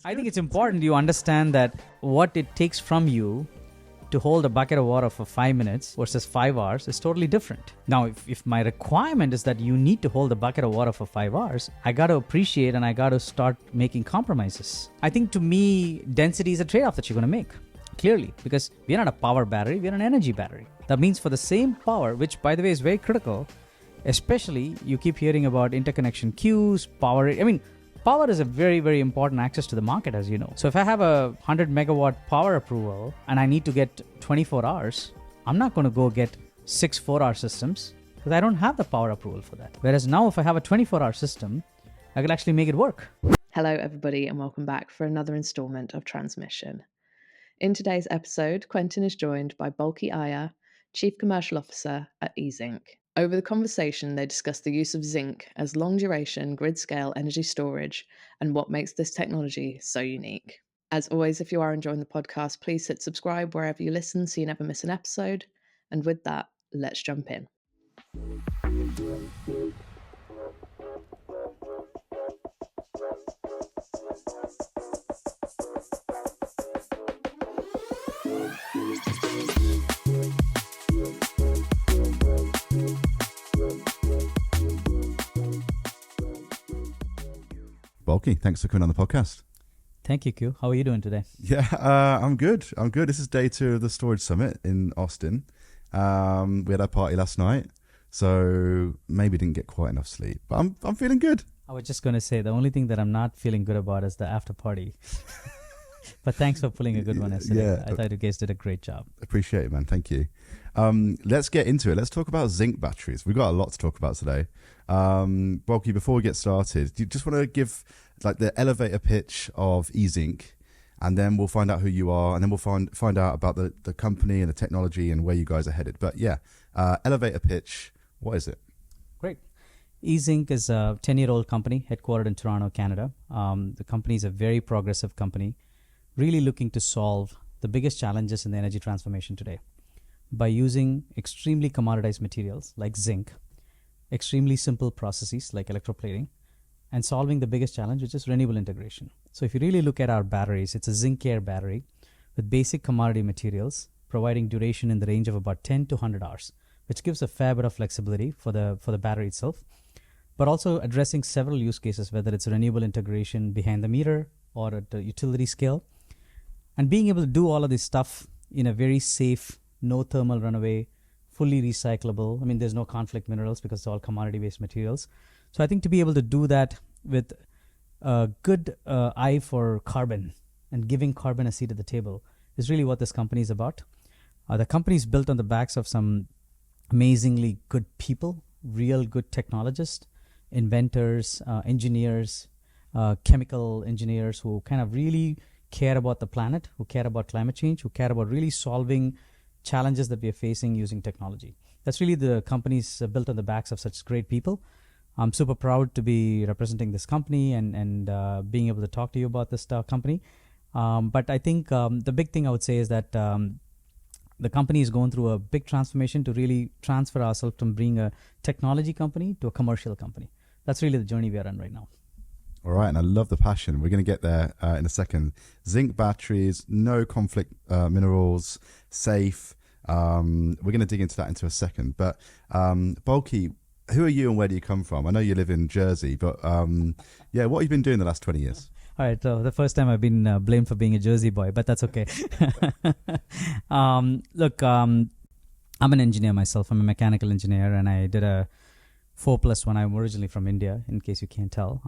I think it's important you understand that what it takes from you to hold a bucket of water for 5 minutes versus 5 hours is totally different. Now, if my requirement is that you need to hold a bucket of water for 5 hours, I got to appreciate and I got to start making compromises. I think to me, density is a trade-off that you're going to make, clearly, because we're not a power battery, we're an energy battery. That means for the same power, which by the way is very critical, especially you keep hearing about interconnection queues, power. Power is a very, very important access to the market, as you know. So if I have a 100 megawatt power approval and I need to get 24 hours, I'm not going to go get 6 4-hour systems because I don't have the power approval for that. Whereas now if I have a 24-hour system, I can actually make it work. Hello, everybody, and welcome back for another installment of Transmission. In today's episode, Quentin is joined by Balki Iyer, Chief Commercial Officer at E-Zinc. Over the conversation, they discuss the use of zinc as long-duration, grid-scale energy storage and what makes this technology so unique. As always, if you are enjoying the podcast, please hit subscribe wherever you listen so you never miss an episode. And with that, let's jump in. Balki, thanks for coming on the podcast. Thank you, Q. How are you doing today? Yeah, I'm good. This is day 2 of the Storage Summit in Austin. We had our party last night, so maybe didn't get quite enough sleep, but I'm feeling good. I was just going to say, the only thing that I'm not feeling good about is the after party. But thanks for pulling a good one yesterday. Yeah. I thought you guys did a great job. Appreciate it, man. Thank you. Let's get into it. Let's talk about zinc batteries. We've got a lot to talk about today. Balki, before we get started, do you just want to give like the elevator pitch of E-Zinc, and then we'll find out who you are, and then we'll find out about the company and the technology and where you guys are headed. But yeah, elevator pitch, what is it? Great. E-Zinc is a 10-year-old company headquartered in Toronto, Canada. The company is a very progressive company, really looking to solve the biggest challenges in the energy transformation today by using extremely commoditized materials like zinc, extremely simple processes like electroplating, and solving the biggest challenge, which is renewable integration. So if you really look at our batteries, it's a zinc-air battery with basic commodity materials, providing duration in the range of about 10 to 100 hours, which gives a fair bit of flexibility for the battery itself, but also addressing several use cases, whether it's renewable integration behind the meter or at the utility scale, and being able to do all of this stuff in a very safe, no thermal runaway, fully recyclable. There's no conflict minerals because it's all commodity-based materials. So I think to be able to do that with a good eye for carbon and giving carbon a seat at the table is really what this company is about. The company is built on the backs of some amazingly good people, real good technologists, inventors, engineers, chemical engineers who kind of really care about the planet, who care about climate change, who care about really solving challenges that we are facing using technology. That's really the company's built on the backs of such great people. I'm super proud to be representing this company and being able to talk to you about this company. But I think the big thing I would say is that the company is going through a big transformation to really transfer ourselves from being a technology company to a commercial company. That's really the journey we are on right now. All right, and I love the passion. We're going to get there in a second. Zinc batteries, no conflict minerals, safe. We're going to dig into that into a second. But Balki, who are you and where do you come from? I know you live in Jersey, but what have you been doing the last 20 years? All right, so the first time I've been blamed for being a Jersey boy, but that's okay. Look, I'm an engineer myself. I'm a mechanical engineer, and I did a 4+1. I'm originally from India, in case you can't tell.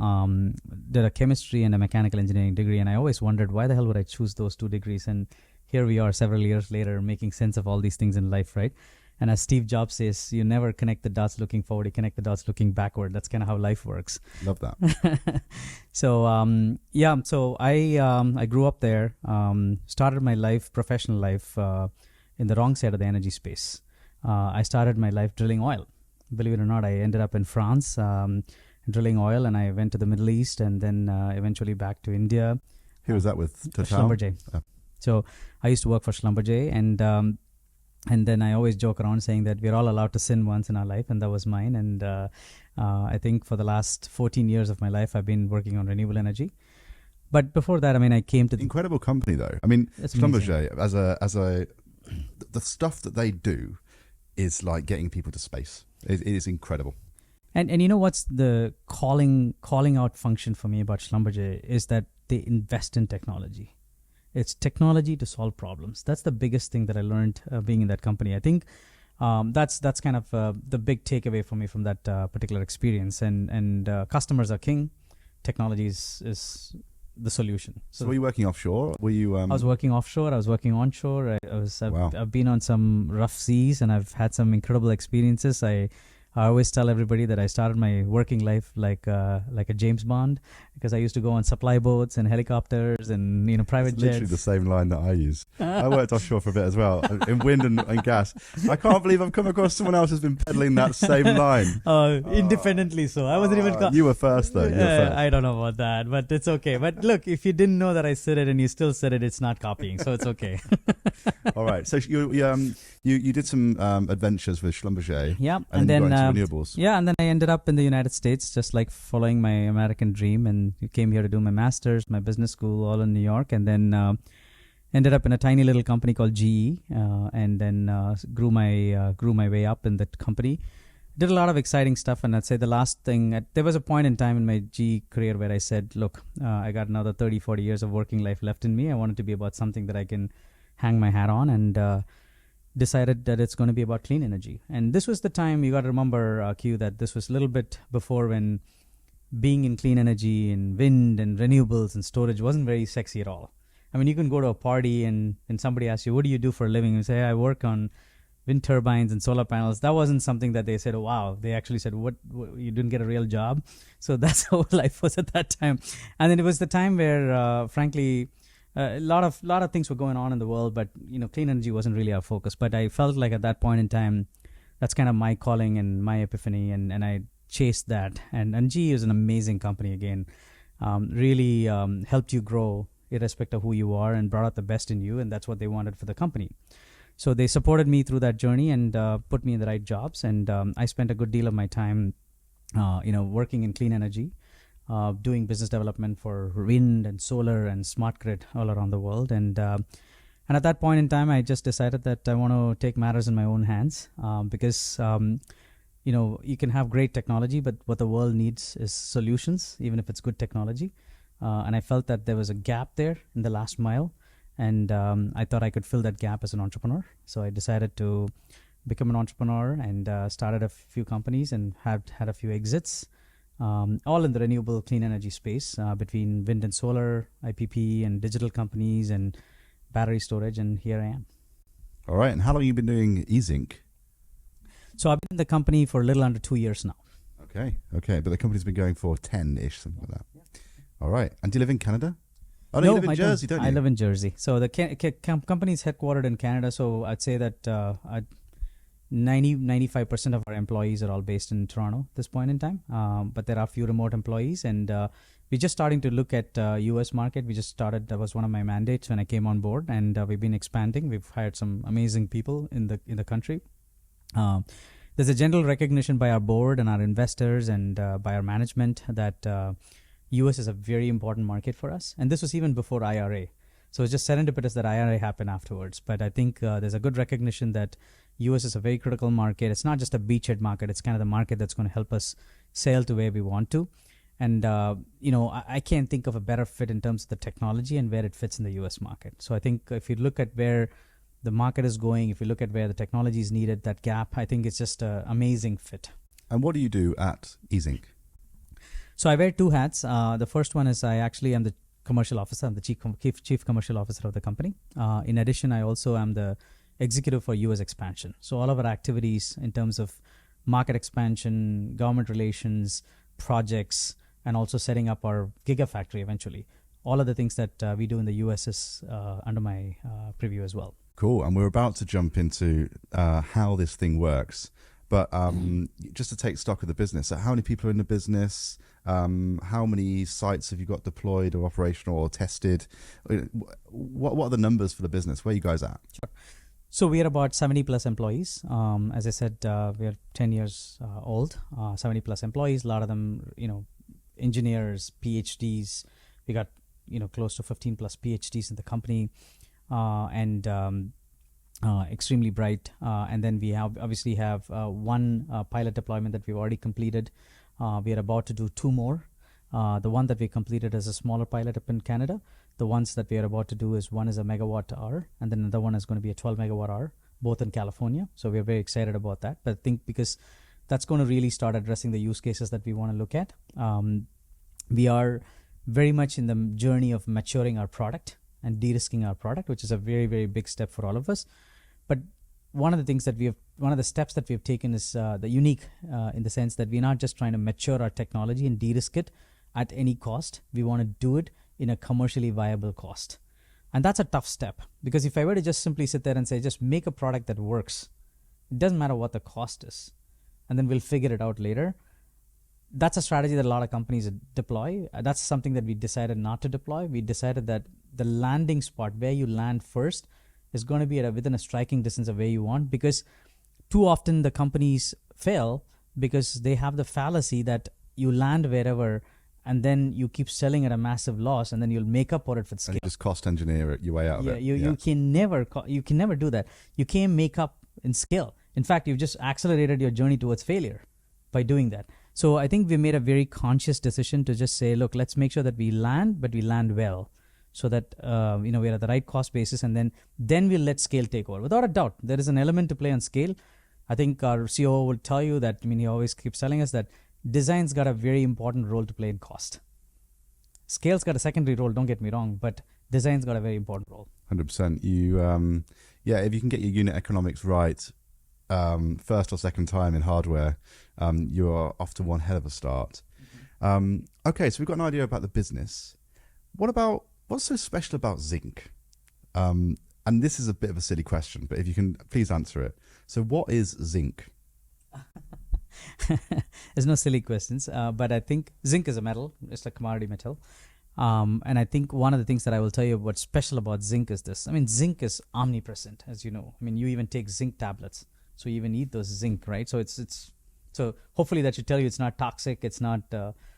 Did a chemistry and a mechanical engineering degree, and I always wondered, why the hell would I choose those 2 degrees? And here we are several years later making sense of all these things in life, right? And as Steve Jobs says, you never connect the dots looking forward, you connect the dots looking backward. That's kind of how life works. Love that. So I grew up there, started my professional life in the wrong side of the energy space. I started my life drilling oil. Believe it or not, I ended up in France drilling oil, and I went to the Middle East and then eventually back to India. Who was that with? Total? Schlumberger. So I used to work for Schlumberger, and then I always joke around saying that we're all allowed to sin once in our life, and that was mine. And I think for the last 14 years of my life, I've been working on renewable energy. But before that, I mean, I came to incredible company though. I mean, It's Schlumberger as a the stuff that they do is like getting people to space. It is incredible. And you know what's the calling out function for me about Schlumberger is that they invest in technology. It's technology to solve problems. That's the biggest thing that I learned being in that company. I think that's kind of the big takeaway for me from that particular experience. And customers are king. Technology is the solution. So were you working offshore? Were you? I was working offshore. I was working onshore. Wow. I've been on some rough seas, and I've had some incredible experiences. I always tell everybody that I started my working life like a James Bond, because I used to go on supply boats and helicopters and private It's jets. literally the same line that I use. I worked offshore for a bit as well, in wind and gas. I can't believe I've come across someone else who's been peddling that same line. Independently so. I wasn't even... You were first though. You were first. I don't know about that, but it's okay. But look, if you didn't know that I said it and you still said it, it's not copying, so it's okay. All right. So you did some adventures with Schlumberger. Yeah, and then you got into renewables. Yeah, and then I ended up in the United States, just like following my American dream, and came here to do my master's, my business school, all in New York, and then ended up in a tiny little company called GE, and then grew my way up in that company. Did a lot of exciting stuff, and I'd say the last thing, there was a point in time in my GE career where I said, look, I got another 30, 40 years of working life left in me. I wanted to be about something that I can hang my hat on, and decided that it's going to be about clean energy. And this was the time, you got to remember, Q, that this was a little bit before when being in clean energy and wind and renewables and storage wasn't very sexy at all. I mean, you can go to a party and somebody asks you, what do you do for a living? You say, I work on wind turbines and solar panels. That wasn't something that they said, oh, wow. They actually said, what you didn't get a real job? So that's how life was at that time. And then it was the time where, frankly, a lot of things were going on in the world, but clean energy wasn't really our focus. But I felt like at that point in time, that's kind of my calling and my epiphany, and I chased that. And GE is an amazing company again, really helped you grow irrespective of who you are, and brought out the best in you, and that's what they wanted for the company. So they supported me through that journey and put me in the right jobs, and I spent a good deal of my time, working in clean energy. Doing business development for wind and solar and smart grid all around the world. And at that point in time, I just decided that I want to take matters in my own hands, because, you can have great technology, but what the world needs is solutions, even if it's good technology. And I felt that there was a gap there in the last mile. And I thought I could fill that gap as an entrepreneur. So I decided to become an entrepreneur and started a few companies and had a few exits. All in the renewable clean energy space, between wind and solar, IPP, and digital companies, and battery storage, and here I am. All right. And how long have you been doing E-Zinc? So I've been in the company for a little under 2 years now. Okay. But the company's been going for 10-ish, something like that. Yeah. All right. And do you live in Canada? Oh, no, you live in Jersey, don't you? I live in Jersey. So the company is headquartered in Canada, so I'd say that 95% of our employees are all based in Toronto at this point in time, but there are a few remote employees, and we're just starting to look at US market. We just started. That was one of my mandates when I came on board, and we've been expanding. We've hired some amazing people in the country. There's a general recognition by our board and our investors and by our management that US is a very important market for us, and this was even before IRA. So it's just serendipitous that IRA happened afterwards. But I think there's a good recognition that US is a very critical market. It's not just a beachhead market. It's kind of the market that's going to help us sail to where we want to. And, I can't think of a better fit in terms of the technology and where it fits in the US market. So I think if you look at where the market is going, if you look at where the technology is needed, that gap, I think it's just an amazing fit. And what do you do at E-Zinc? So I wear two hats. The first one is I actually am the commercial officer. I'm the chief commercial officer of the company. In addition, I also am the executive for US expansion. So all of our activities in terms of market expansion, government relations, projects, and also setting up our gigafactory eventually. All of the things that we do in the US is under my preview as well. Cool. And we're about to jump into how this thing works. But just to take stock of the business, how many people are in the business? How many sites have you got deployed or operational or tested? What are the numbers for the business? Where are you guys at? Sure. So we are about 70 plus employees. As I said, we are 10 years old, 70 plus employees. A lot of them, engineers, PhDs. We got, close to 15 plus PhDs in the company, and extremely bright. And then we obviously have one pilot deployment that we've already completed. We are about to do two more. The one that we completed is a smaller pilot up in Canada. The ones that we are about to do is one is a megawatt hour, and then another one is going to be a 12 megawatt hour, both in California. So we're very excited about that. But I think because that's going to really start addressing the use cases that we want to look at. We are very much in the journey of maturing our product and de-risking our product, which is a very, very big step for all of us. But one of the steps that we have taken is the unique in the sense that we're not just trying to mature our technology and de-risk it at any cost. We want to do it in a commercially viable cost. And that's a tough step, because if I were to just simply sit there and say, just make a product that works, it doesn't matter what the cost is, and then we'll figure it out later. That's a strategy that a lot of companies deploy. That's something that we decided not to deploy. We decided that the landing spot, where you land first, is going to be within a striking distance of where you want, because too often the companies fail because they have the fallacy that you land wherever and then you keep selling at a massive loss, and then you'll make up for it with scale. And you just cost engineer your way out of it. You can never do that. You can't make up in scale. In fact, you've just accelerated your journey towards failure by doing that. So I think we made a very conscious decision to just say, look, let's make sure that we land, but we land well, so that we're at the right cost basis, and then we'll let scale take over. Without a doubt, there is an element to play on scale. I think our COO will tell you that. He always keeps telling us that design's got a very important role to play in cost. Scale's got a secondary role, don't get me wrong, but design's got a very important role. 100%. If you can get your unit economics right first or second time in hardware, you are off to one hell of a start. Okay, so we've got an idea about the business. What's so special about zinc? And this is a bit of a silly question, but if you can please answer it. So what is zinc? There's no silly questions, but I think zinc is a metal. It's a commodity metal. And I think one of the things that I will tell you what's special about zinc is this. Zinc is omnipresent, as you know. You even take zinc tablets, so you even eat those zinc, right? So so hopefully that should tell you it's not toxic, it's not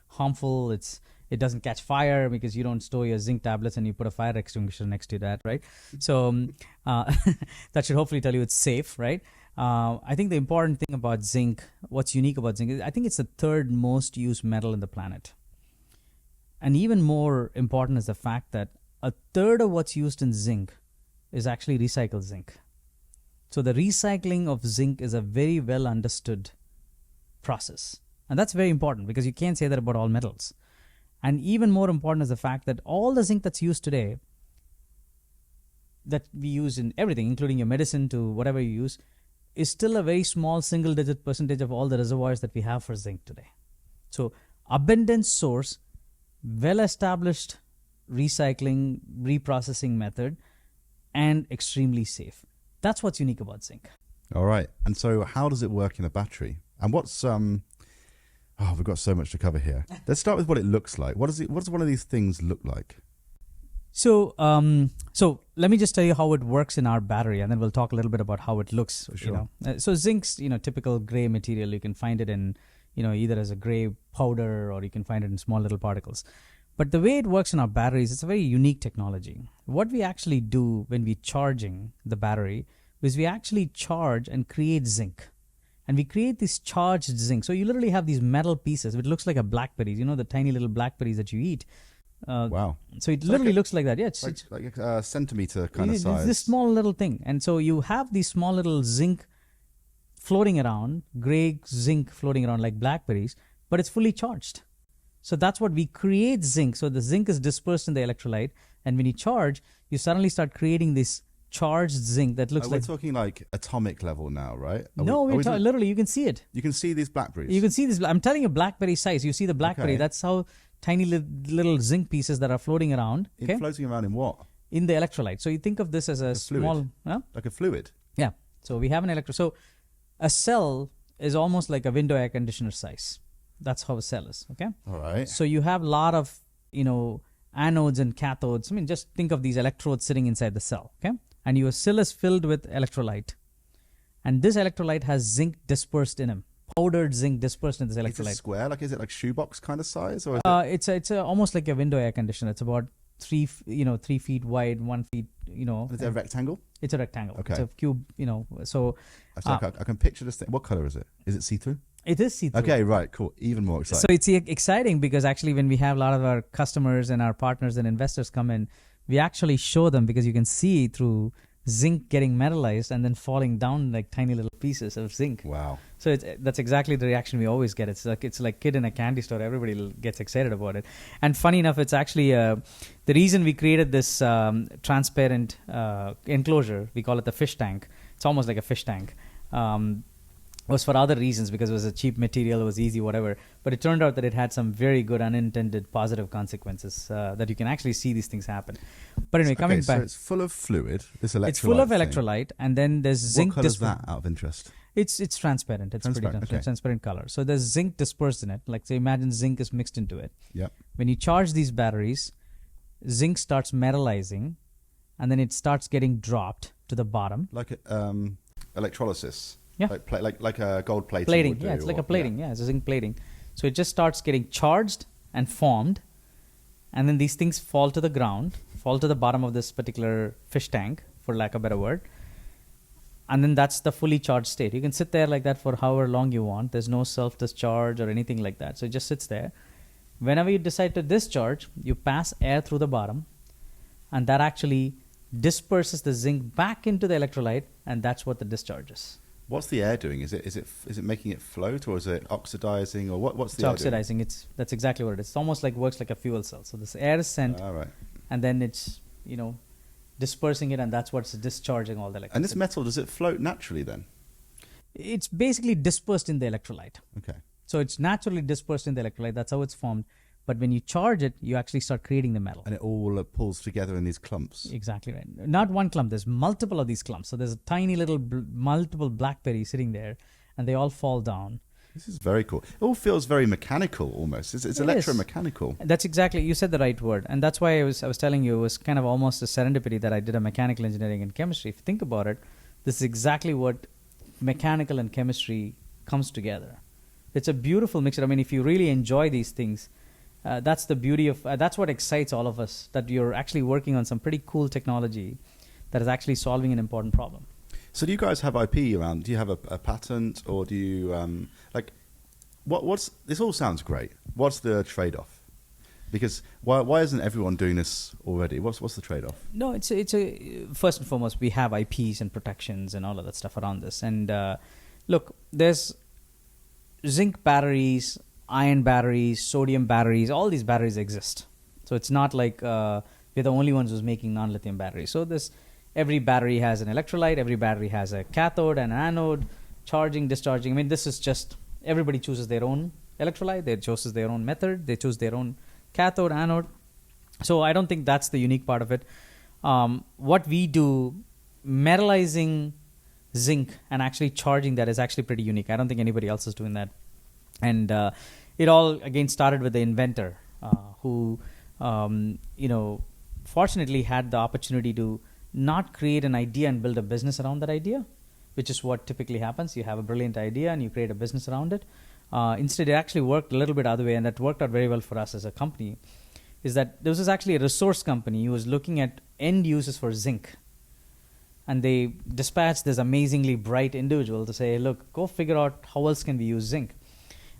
harmful, it doesn't catch fire because you don't store your zinc tablets and you put a fire extinguisher next to that, right? So that should hopefully tell you it's safe, right? I think the important thing about zinc, what's unique about zinc, is I think it's the third most used metal in the planet. And even more important is the fact that a third of what's used in zinc is actually recycled zinc. So the recycling of zinc is a very well understood process. And that's very important, because you can't say that about all metals. And even more important is the fact that all the zinc that's used today, that we use in everything, including your medicine to whatever you use, is still a very small single-digit percentage of all the reservoirs that we have for zinc today. So abundant source, well-established recycling, reprocessing method, and extremely safe. That's what's unique about zinc. All right. And so how does it work in a battery? And what's we've got so much to cover here. Let's start with what it looks like. What does one of these things look like? So let me just tell you how it works in our battery, and then we'll talk a little bit about how it looks. For sure. So zinc's typical gray material. You can find it in either as a gray powder, or you can find it in small little particles. But the way it works in our batteries, it's a very unique technology. What we actually do when we're charging the battery is we actually charge and create zinc. And we create this charged zinc. So you literally have these metal pieces, which looks like a blackberries, the tiny little blackberries that you eat. Wow. So it literally looks like that. Yeah, it's like a centimeter kind of size. It's this small little thing. And so you have these small little zinc floating around, gray zinc floating around like blackberries, but it's fully charged. So that's what we create zinc. So the zinc is dispersed in the electrolyte, and when you charge, you suddenly start creating this charged zinc that looks like... We're talking like atomic level now, right? Literally, you can see it. You can see these blackberries. You can see this. I'm telling you, blackberry size. You see the blackberry. Okay. That's how tiny little zinc pieces that are floating around. Okay? Floating around in what? In the electrolyte. So you think of this as a small... Like a fluid? Yeah. So we have an electrolyte. So a cell is almost like a window air conditioner size. That's how a cell is. Okay? All right. So you have a lot of, anodes and cathodes. Just think of these electrodes sitting inside the cell. Okay? And your cell is filled with electrolyte. And this electrolyte has zinc dispersed in them. Powdered zinc dispersed in this electrolyte. Is it square? Is it like shoebox kind of size? Or it's almost like a window air conditioner. It's about 3 feet wide, 1 feet. Is it a rectangle? It's a rectangle. Okay. It's a cube. So Actually, I can picture this thing. What color is it? Is it see-through? it is see-through. Okay, right, cool. Even more exciting. So it's exciting because actually when we have a lot of our customers and our partners and investors come in, we actually show them, because you can see through zinc getting metallized and then falling down like tiny little pieces of zinc. Wow. So that's exactly the reaction we always get. It's like kid in a candy store. Everybody gets excited about it. And funny enough, it's actually the reason we created this transparent enclosure. We call it the fish tank. It's almost like a fish tank. Was for other reasons, because it was a cheap material, it was easy, whatever. But it turned out that it had some very good unintended positive consequences that you can actually see these things happen. But anyway, coming back. So it's full of fluid, this electrolyte. It's full of thing. electrolyte, and then there's zinc. What color is that, out of interest? It's transparent. It's Transparent, pretty okay. transparent color. So there's zinc dispersed in it. Like, say, imagine zinc is mixed into it. Yeah. When you charge these batteries, zinc starts metallizing, and then it starts getting dropped to the bottom. Like electrolysis. Yeah. Like a gold plating. Plating. would do, Yeah, it's like or- a plating. Yeah, it's a zinc plating. So it just starts getting charged and formed, and then these things fall to the ground, fall to the bottom of this particular fish tank, for lack of a better word. And then that's the fully charged state. You can sit there like that for however long you want. There's no self-discharge or anything like that. So it just sits there. Whenever you decide to discharge, you pass air through the bottom, and that actually disperses the zinc back into the electrolyte, and that's what the discharge is. What's the air doing? Is it making it float, or is it oxidizing, or what's the It's air oxidizing. That's exactly what it is. It's almost like works like a fuel cell. So this air is sent, doing? Right. and then it's dispersing it, and that's what's discharging all the electricity. And this metal, does it float naturally then? It's basically dispersed in the electrolyte. Okay. So it's naturally dispersed in the electrolyte. That's how it's formed. But when you charge it, you actually start creating the metal. And it all pulls together in these clumps. Exactly right. Not one clump. There's multiple of these clumps. So there's a tiny little multiple blackberries sitting there, and they all fall down. This is very cool. It all feels very mechanical almost. It's electromechanical. That's exactly, you said the right word. And that's why I was telling you, it was kind of almost a serendipity that I did a mechanical engineering and chemistry. If you think about it, this is exactly what mechanical and chemistry comes together. It's a beautiful mixture. I mean, if you really enjoy these things, that's the beauty of, that's what excites all of us, that you're actually working on some pretty cool technology that is actually solving an important problem. So do you guys have IP around? Do you have a patent, or do you what's this? All sounds great. What's the trade-off? Because why isn't everyone doing this already? What's the trade-off? No, it's a first and foremost, we have IPs and protections and all of that stuff around this. And look, there's zinc batteries, iron batteries, sodium batteries. All these batteries exist. So it's not like we're the only ones who's making non-lithium batteries. So every battery has an electrolyte. Every battery has a cathode and an anode, charging, discharging. I mean, this is just, everybody chooses their own electrolyte. They chooses their own method. They choose their own cathode, anode. So I don't think that's the unique part of it. What we do, metallizing zinc and actually charging that, is actually pretty unique. I don't think anybody else is doing that. And it all, again, started with the inventor who, fortunately had the opportunity to not create an idea and build a business around that idea, which is what typically happens. You have a brilliant idea and you create a business around it. Instead, it actually worked a little bit other way, and that worked out very well for us as a company, is that this was actually a resource company who was looking at end uses for zinc. And they dispatched this amazingly bright individual to say, look, go figure out how else can we use zinc.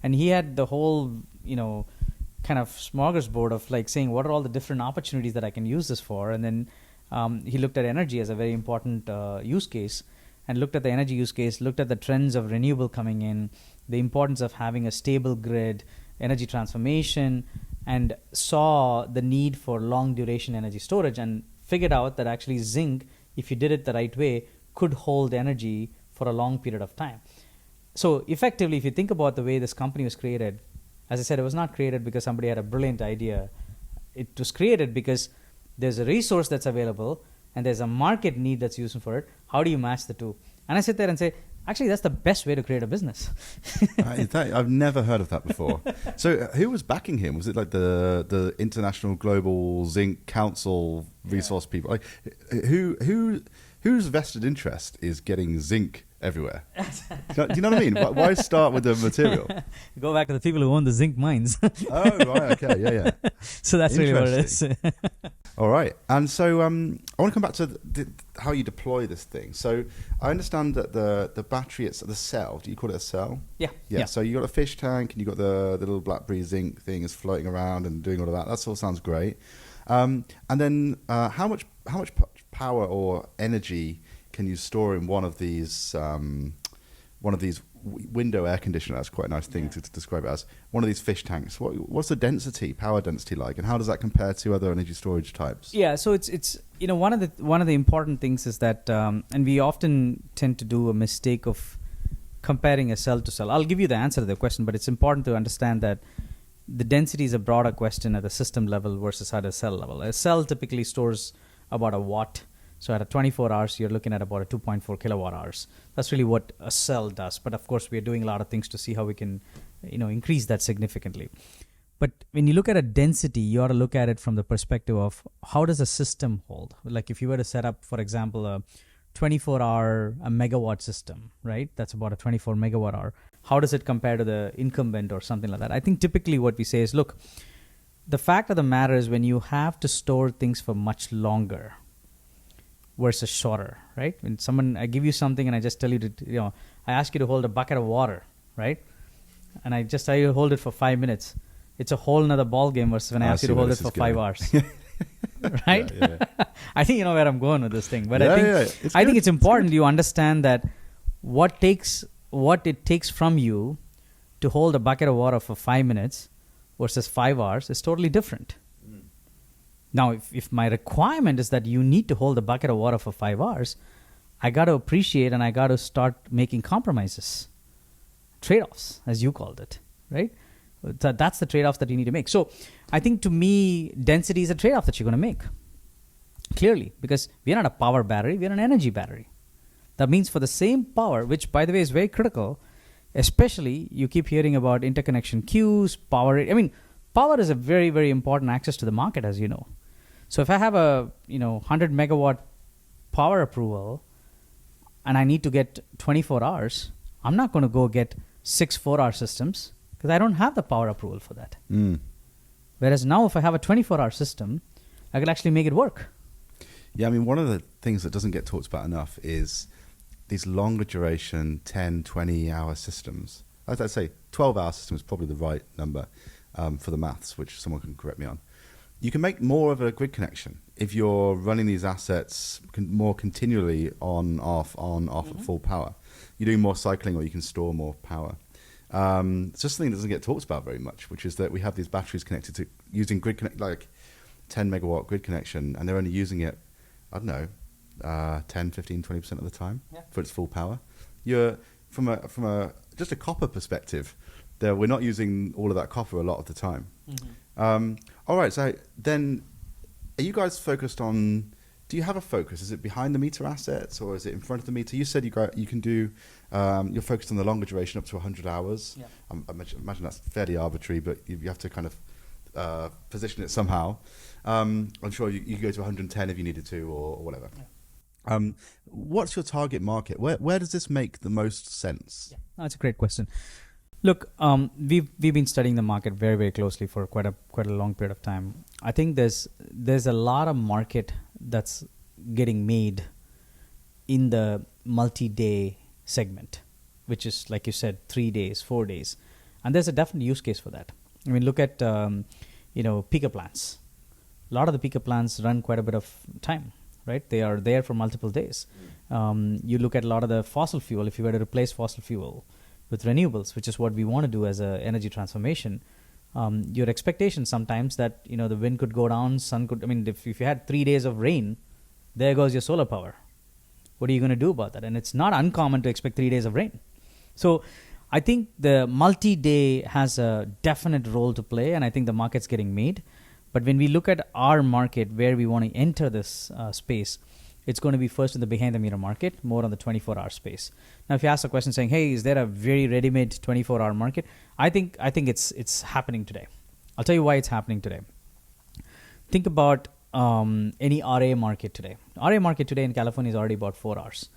And he had the whole, kind of smorgasbord of like saying, what are all the different opportunities that I can use this for? And then he looked at energy as a very important use case, and looked at the energy use case, looked at the trends of renewable coming in, the importance of having a stable grid, energy transformation, and saw the need for long duration energy storage, and figured out that actually zinc, if you did it the right way, could hold energy for a long period of time. So effectively, if you think about the way this company was created, as I said, it was not created because somebody had a brilliant idea. It was created because there's a resource that's available and there's a market need that's used for it. How do you match the two? And I sit there and say, actually, that's the best way to create a business. I've never heard of that before. So who was backing him? Was it like the International Global Zinc Council resource people? Like whose vested interest is getting zinc everywhere? Do you know what I mean? Why start with the material? Go back to the people who own the zinc mines. Oh, right. Okay. Yeah. So that's really what it is. All right. And so I want to come back to how you deploy this thing. So I understand that the battery, it's the cell. Do you call it a cell? Yeah. So you got a fish tank and you got the little BlackBerry zinc thing is floating around and doing all of that. That all sounds great. And then how much power or energy can you store in one of these window air conditioner? That's quite a nice thing to describe it as. One of these fish tanks. What's the power density like, and how does that compare to other energy storage types? Yeah, so it's one of the important things is that, and we often tend to do a mistake of comparing a cell to cell. I'll give you the answer to the question, but it's important to understand that the density is a broader question at the system level versus at a cell level. A cell typically stores about a watt. So at a 24 hours, you're looking at about a 2.4 kilowatt hours. That's really what a cell does. But of course, we are doing a lot of things to see how we can, increase that significantly. But when you look at a density, you ought to look at it from the perspective of how does a system hold? Like if you were to set up, for example, a 24-hour a megawatt system, right? That's about a 24 megawatt hour. How does it compare to the incumbent or something like that? I think typically what we say is, look, the fact of the matter is when you have to store things for much longer versus shorter, right? When I give you something and I just tell you to, I ask you to hold a bucket of water, right? And I just tell you to hold it for 5 minutes. It's a whole nother ball game versus when I ask you to hold it for 5 hours. Right? Yeah. I think you know where I'm going with this thing. But I think it's important you understand that what it takes from you to hold a bucket of water for 5 minutes versus 5 hours is totally different. Now, if my requirement is that you need to hold a bucket of water for 5 hours, I got to appreciate and I got to start making compromises, trade-offs, as you called it, right? That's the trade-offs that you need to make. So I think to me, density is a trade-off that you're going to make, clearly, because we're not a power battery, we're an energy battery. That means for the same power, which, by the way, is very critical, especially you keep hearing about interconnection queues, power. I mean, power is a very, very important access to the market, as you know. So if I have a 100 megawatt power approval and I need to get 24 hours, I'm not going to go get 6 4-hour systems because I don't have the power approval for that. Whereas now if I have a 24-hour system, I can actually make it work. Yeah, I mean, one of the things that doesn't get talked about enough is these longer duration 10, 20-hour systems. I'd say 12-hour system is probably the right number for the maths, which someone can correct me on. You can make more of a grid connection if you're running these assets more continually on, off at full power. You're doing more cycling or you can store more power. It's just something that doesn't get talked about very much, which is that we have these batteries connected to using grid connect, like 10 megawatt grid connection, and they're only using it, I don't know, 10, 15, 20% of the time for its full power. You're from a just a copper perspective, we're not using all of that copper a lot of the time. All right, so then are you guys focused on, do you have a focus? Is it behind the meter assets or is it in front of the meter? You said you can do, you're focused on the longer duration up to 100 hours. Yeah. I imagine that's fairly arbitrary, but you have to kind of position it somehow. I'm sure you could go to 110 if you needed to or whatever. Yeah. What's your target market? Where does this make the most sense? Yeah. That's a great question. Look, we've been studying the market very, very closely for quite a long period of time. I think there's a lot of market that's getting made in the multi-day segment, which is, like you said, 3 days, 4 days, and there's a definite use case for that. I mean, look at peaker plants. A lot of the peaker plants run quite a bit of time, right? They are there for multiple days. You look at a lot of the fossil fuel. If you were to replace fossil fuel with renewables, which is what we want to do as an energy transformation, your expectation sometimes that the wind could go down, sun could. I mean, if you had 3 days of rain, there goes your solar power. What are you going to do about that? And it's not uncommon to expect 3 days of rain. So I think the multi-day has a definite role to play, and I think the market's getting made. But when we look at our market, where we want to enter this space, it's going to be first in the behind-the-meter market, more on the 24-hour space. Now, if you ask a question saying, hey, is there a very ready-made 24-hour market? I think it's happening today. I'll tell you why it's happening today. Think about any RA market today. RA market today in California is already about 4 hours.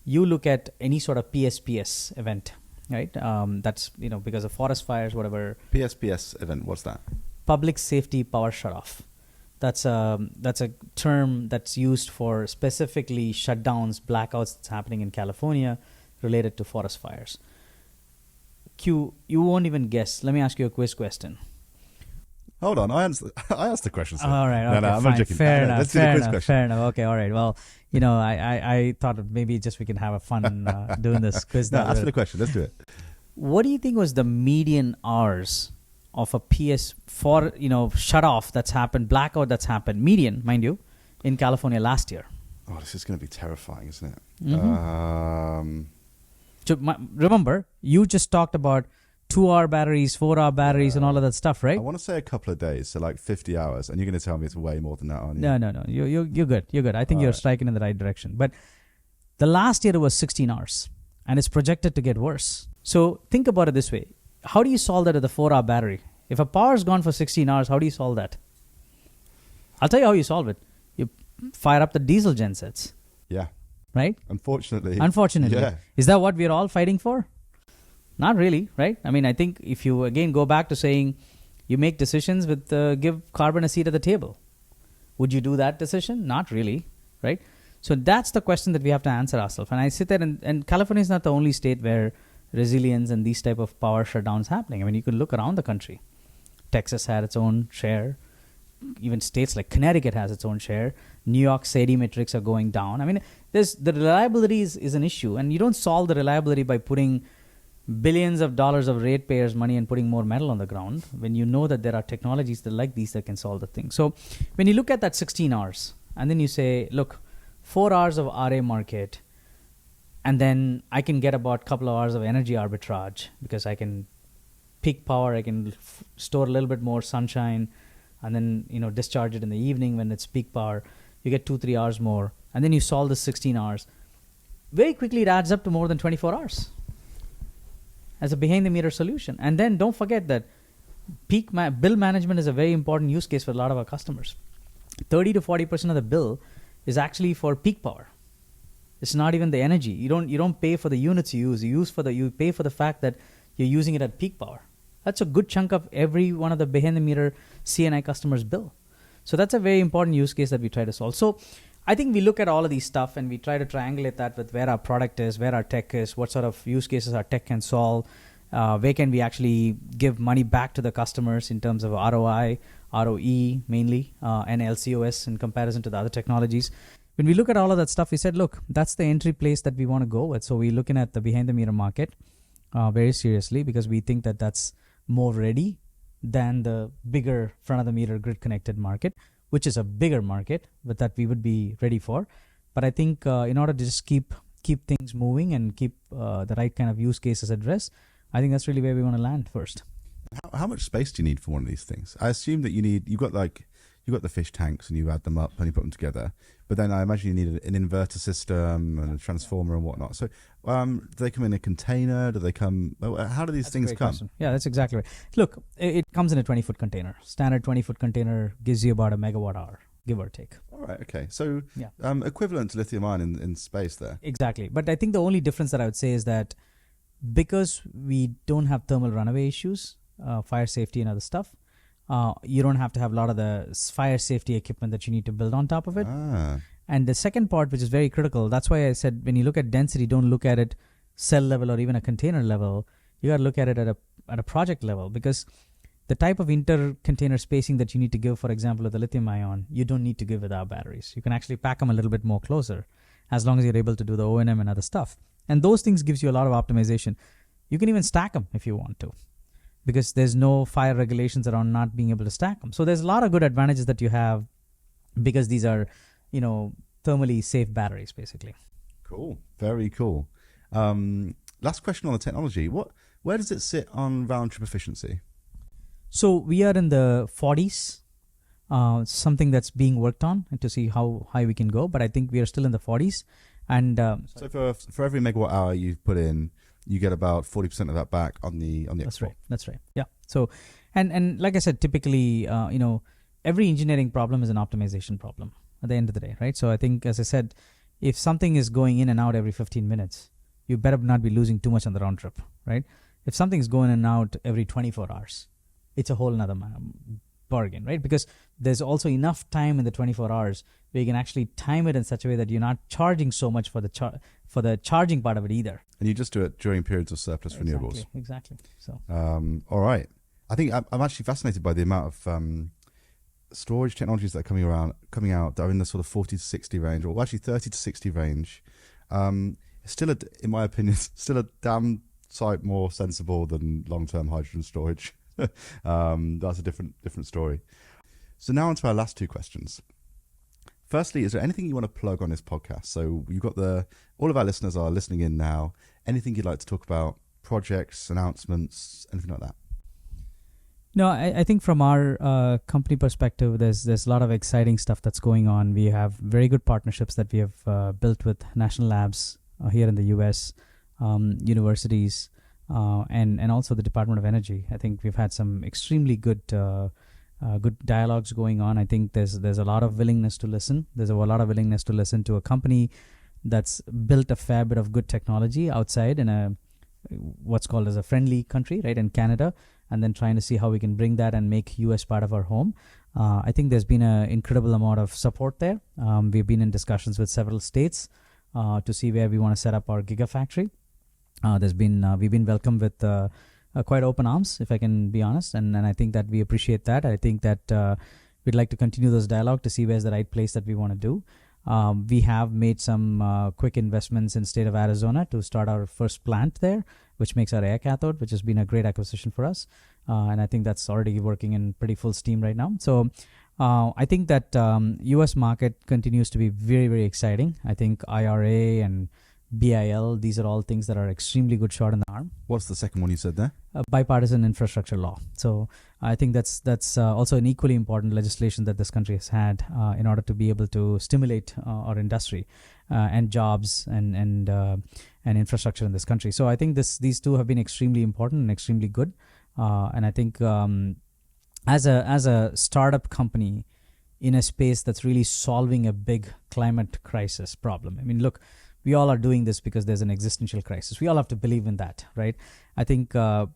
You look at any sort of PSPS event, right? That's, because of forest fires, whatever. PSPS event, what's that? Public Safety Power Shutoff. That's a term that's used for specifically shutdowns, blackouts that's happening in California related to forest fires. Q, you won't even guess. Let me ask you a quiz question. Hold on, I asked the question. Sir. All right, okay, no, I'm fine. not joking. Fair enough. Let's do the quiz question. Fair enough. Okay, all right. Well, I thought maybe just we can have a fun doing this quiz. No, ask for the question. Let's do it. What do you think was the median hours of a PS4, shut off that's happened, blackout that's happened, median, mind you, in California last year? Oh, this is going to be terrifying, isn't it? Mm-hmm. Remember, you just talked about 2-hour batteries, 4-hour batteries, and all of that stuff, right? I want to say a couple of days, so like 50 hours, and you're going to tell me it's way more than that, aren't you? No. You're good. You're good. I think you're striking in the right direction. But the last year it was 16 hours, and it's projected to get worse. So think about it this way. How do you solve that with a 4-hour battery? If a power's gone for 16 hours, how do you solve that? I'll tell you how you solve it. You fire up the diesel gensets. Yeah. Right? Unfortunately. Yeah. Is that what we're all fighting for? Not really, right? I mean, I think if you, again, go back to saying you make decisions with give carbon a seat at the table. Would you do that decision? Not really, right? So that's the question that we have to answer ourselves. And I sit there, and California is not the only state where resilience and these type of power shutdowns happening. I mean, you can look around the country. Texas had its own share. Even states like Connecticut has its own share. New York SAIDI metrics are going down. I mean, the reliability is an issue, and you don't solve the reliability by putting billions of dollars of ratepayers' money and putting more metal on the ground when you know that there are technologies that like these that can solve the thing. So when you look at that 16 hours and then you say, look, 4 hours of RA market, and then I can get about a couple of hours of energy arbitrage because I can peak power, I can store a little bit more sunshine, and then discharge it in the evening when it's peak power. You get 2-3 hours more, and then you solve the 16 hours. Very quickly it adds up to more than 24 hours as a behind-the-meter solution. And then don't forget that peak bill management is a very important use case for a lot of our customers. 30 to 40% of the bill is actually for peak power. It's not even the energy. You don't pay for the units you use. You pay for the fact that you're using it at peak power. That's a good chunk of every one of the behind-the-meter CNI customers' bill. So that's a very important use case that we try to solve. So I think we look at all of these stuff and we try to triangulate that with where our product is, where our tech is, what sort of use cases our tech can solve, where can we actually give money back to the customers in terms of ROI, ROE mainly, and LCOS in comparison to the other technologies. When we look at all of that stuff, we said, look, that's the entry place that we want to go with. So we're looking at the behind-the-meter market very seriously because we think that that's more ready than the bigger front-of-the-meter grid-connected market, which is a bigger market, but that we would be ready for. But I think in order to just keep things moving and keep the right kind of use cases addressed, I think that's really where we want to land first. How much space do you need for one of these things? I assume that you've got the fish tanks and you add them up and you put them together. But then I imagine you need an inverter system and a transformer and whatnot. So do they come in a container? Do they come? How do these things come? Question. Yeah, that's exactly right. Look, it comes in a 20-foot container. Standard 20-foot container gives you about a megawatt hour, give or take. All right. Okay. So equivalent to lithium ion in space there. Exactly. But I think the only difference that I would say is that because we don't have thermal runaway issues, fire safety and other stuff, you don't have to have a lot of the fire safety equipment that you need to build on top of it. And the second part, which is very critical, that's why I said when you look at density, don't look at it cell level or even a container level. You got to look at it at a project level, because the type of inter-container spacing that you need to give, for example, with the lithium ion, you don't need to give with our batteries. You can actually pack them a little bit more closer as long as you're able to do the O&M and other stuff. And those things gives you a lot of optimization. You can even stack them if you want to, because there's no fire regulations around not being able to stack them. So there's a lot of good advantages that you have because these are, thermally safe batteries, basically. Cool. Very cool. Last question on the technology. Where does it sit on round trip efficiency? So we are in the 40s, something that's being worked on to see how high we can go. But I think we are still in the 40s. And so for every megawatt hour you put in, you get about 40% of that back on the export. That's right. Yeah. So, and like I said, typically, every engineering problem is an optimization problem at the end of the day, right? So I think, as I said, if something is going in and out every 15 minutes, you better not be losing too much on the round trip, right? If something's going in and out every 24 hours, it's a whole nother bargain, right? Because there's also enough time in the 24 hours where you can actually time it in such a way that you're not charging so much for the charging part of it either. And you just do it during periods of surplus renewables. Exactly. So, all right. I think I'm actually fascinated by the amount of storage technologies that are coming out that are in the sort of 40 to 60 range, or actually 30 to 60 range. It's still, in my opinion, still a damn sight more sensible than long-term hydrogen storage. That's a different story. So now on to our last two questions. Firstly, is there anything you want to plug on this podcast? So you've got all of our listeners are listening in now. Anything you'd like to talk about? Projects, announcements, anything like that? No, I think from our company perspective, there's a lot of exciting stuff that's going on. We have very good partnerships that we have built with national labs here in the U.S., universities, and also the Department of Energy. I think we've had some extremely good dialogues going on. I think there's a lot of willingness to listen. There's a lot of willingness to listen to a company that's built a fair bit of good technology outside in what's called as a friendly country, right, in Canada, and then trying to see how we can bring that and make US part of our home. I think there's been an incredible amount of support there. We've been in discussions with several states to see where we want to set up our gigafactory. We've been welcomed with quite open arms, if I can be honest, and I think that we appreciate that. I think that we'd like to continue those dialogue to see where's the right place that we want to do. We have made some quick investments in state of Arizona to start our first plant there, which makes our air cathode, which has been a great acquisition for us. And I think that's already working in pretty full steam right now. So I think that US market continues to be very, very exciting. I think IRA and BIL, these are all things that are extremely good shot in the arm. What's the second one you said there? Bipartisan infrastructure law. So I think that's also an equally important legislation that this country has had in order to be able to stimulate our industry and jobs and infrastructure in this country. So I think these two have been extremely important and extremely good. And I think as a startup company in a space that's really solving a big climate crisis problem. I mean, look, we all are doing this because there's an existential crisis. We all have to believe in that, right? I think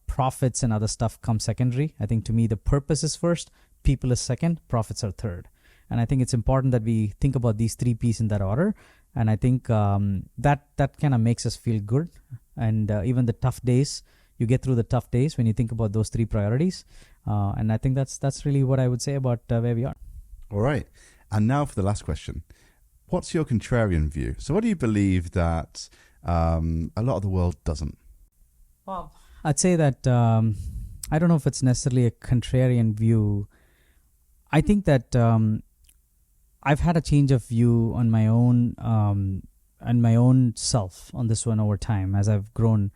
profits and other stuff come secondary. I think to me, the purpose is first, people is second, profits are third. And I think it's important that we think about these three pieces in that order. And I think that kind of makes us feel good. And even the tough days, you get through the tough days when you think about those three priorities. And I think that's really what I would say about where we are. All right. And now for the last question. What's your contrarian view? So what do you believe that a lot of the world doesn't? Well, I'd say that I don't know if it's necessarily a contrarian view. I think that I've had a change of view on my own and my own self on this one over time as I've grown.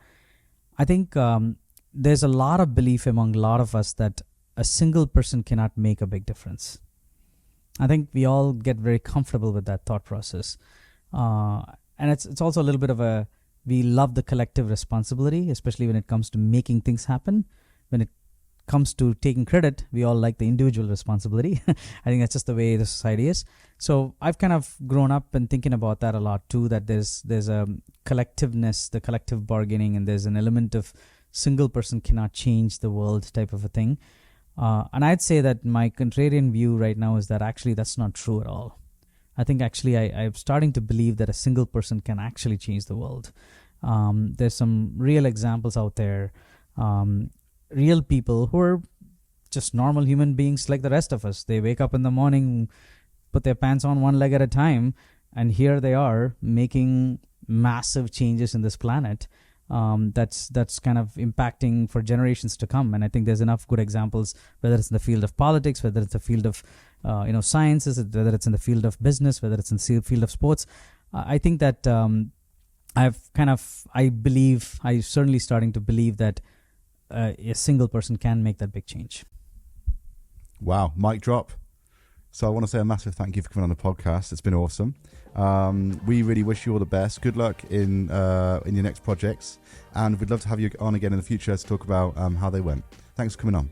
I think there's a lot of belief among a lot of us that a single person cannot make a big difference. I think we all get very comfortable with that thought process. And it's also a little bit of we love the collective responsibility, especially when it comes to making things happen. When it comes to taking credit, we all like the individual responsibility. I think that's just the way the society is. So I've kind of grown up and thinking about that a lot too, that there's a collectiveness, the collective bargaining, and there's an element of single person cannot change the world type of a thing. And I'd say that my contrarian view right now is that actually that's not true at all. I think actually I'm starting to believe that a single person can actually change the world. There's some real examples out there, real people who are just normal human beings like the rest of us. They wake up in the morning, put their pants on one leg at a time, and here they are making massive changes in this planet. That's kind of impacting for generations to come. And I think there's enough good examples, whether it's in the field of politics, whether it's the field of sciences, whether it's in the field of business, whether it's in the field of sports. I think that I'm certainly starting to believe that a single person can make that big change. Wow, mic drop. So I want to say a massive thank you for coming on the podcast. It's been awesome. We really wish you all the best. Good luck in your next projects. And we'd love to have you on again in the future to talk about how they went. Thanks for coming on.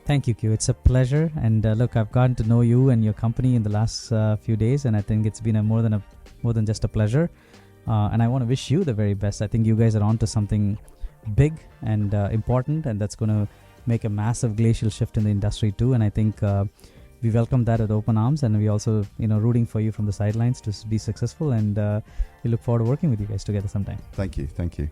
Thank you, Q. It's a pleasure. And look, I've gotten to know you and your company in the last few days. And I think it's been more than just a pleasure. And I want to wish you the very best. I think you guys are on to something big and important. And that's going to make a massive glacial shift in the industry too. And I think we welcome that with open arms, and we also, rooting for you from the sidelines to be successful. And we look forward to working with you guys together sometime. Thank you.